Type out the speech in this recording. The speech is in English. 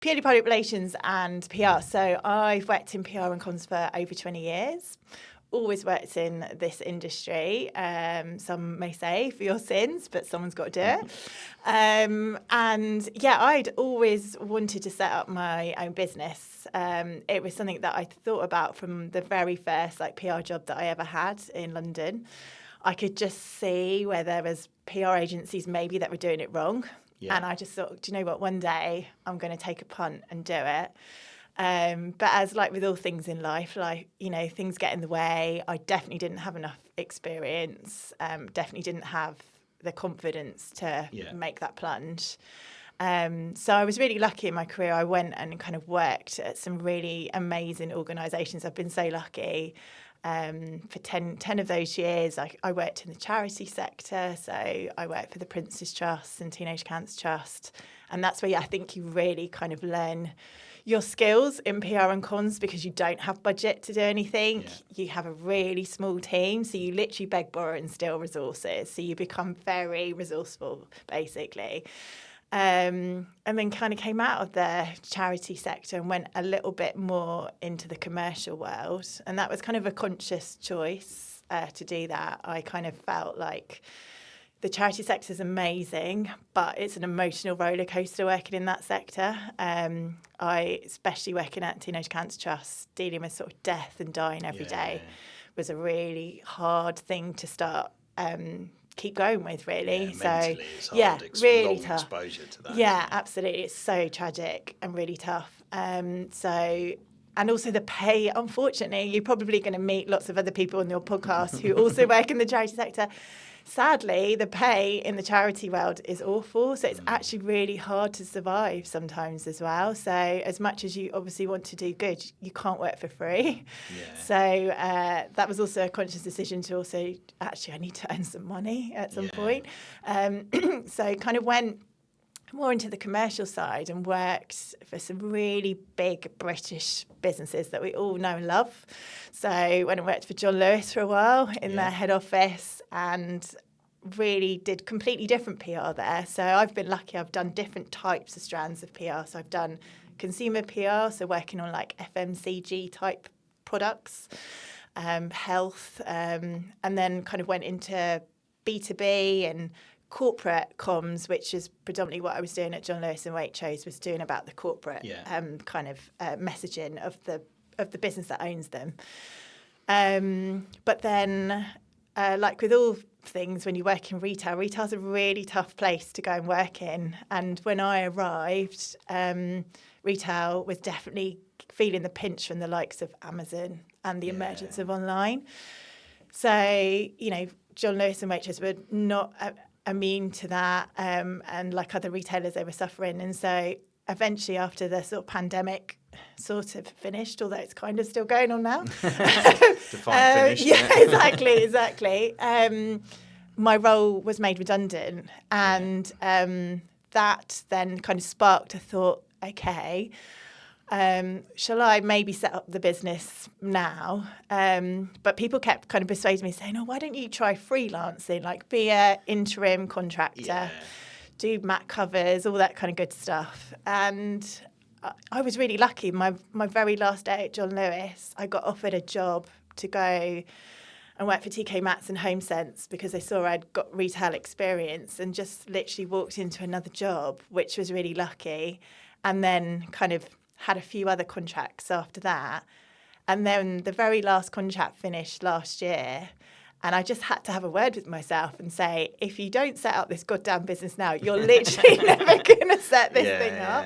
Purely public relations and PR. So I've worked in PR and comms for over 20 years. Always worked in this industry. Some may say for your sins, but someone's got to do it. And yeah, I'd always wanted to set up my own business. It was something that I thought about from the very first PR job that I ever had in London. I could just see where there was PR agencies maybe that were doing it wrong. Yeah. And I just thought, do you know what, one day I'm going to take a punt and do it. But as with all things in life, things get in the way. I definitely didn't have enough experience, definitely didn't have the confidence to make that plunge. So I was really lucky in my career. I went and kind of worked at some really amazing organisations. I've been so lucky. For 10 of those years, I worked in the charity sector. So I worked for the Prince's Trust and Teenage Cancer Trust. And that's where I think you really kind of learn your skills in PR and comms, because you don't have budget to do anything. You have a really small team. So you literally beg, borrow and steal resources. So you become very resourceful, basically. And then kind of came out of the charity sector and went a little bit more into the commercial world. And that was kind of a conscious choice to do that. I kind of felt like the charity sector is amazing, but it's an emotional roller coaster working in that sector. Especially working at Teenage Cancer Trust, dealing with sort of death and dying every day was a really hard thing to start keep going with, really. Mentally, it's hard. Really long tough exposure to that. Yeah, absolutely. It's so tragic and really tough. And also the pay, unfortunately, you're probably going to meet lots of other people on your podcast who also work in the charity sector. Sadly, the pay in the charity world is awful. So it's actually really hard to survive sometimes as well. So as much as you obviously want to do good, you can't work for free. So that was also a conscious decision to also, actually, I need to earn some money at some point. So kind of went more into the commercial side and worked for some really big British businesses that we all know and love. So when I worked for John Lewis for a while in their head office, and really did completely different PR there. So I've been lucky. I've done different types of strands of PR. So I've done consumer PR, so working on FMCG type products, health, and then kind of went into B2B and corporate comms, which is predominantly what I was doing at John Lewis and Waitrose, was doing about the corporate kind of messaging of the business that owns them. But then, with all things, when you work in retail's a really tough place to go and work in. And when I arrived, retail was definitely feeling the pinch from the likes of Amazon and the emergence of online. So, John Lewis and Waitrose were not immune to that, and like other retailers, they were suffering. And so eventually, after the sort of pandemic sort of finished, although it's kind of still going on now. Define finished. Exactly. My role was made redundant, and that then kind of sparked a thought, okay, shall I maybe set up the business now? But people kept kind of persuading me, saying, why don't you try freelancing, be an interim contractor, do mat covers, all that kind of good stuff. And I was really lucky. My very last day at John Lewis, I got offered a job to go and work for TK Maxx and HomeSense, because they saw I'd got retail experience, and just literally walked into another job, which was really lucky. And then kind of had a few other contracts after that. And then the very last contract finished last year. And I just had to have a word with myself and say, if you don't set up this goddamn business now, you're literally never going to set this thing up.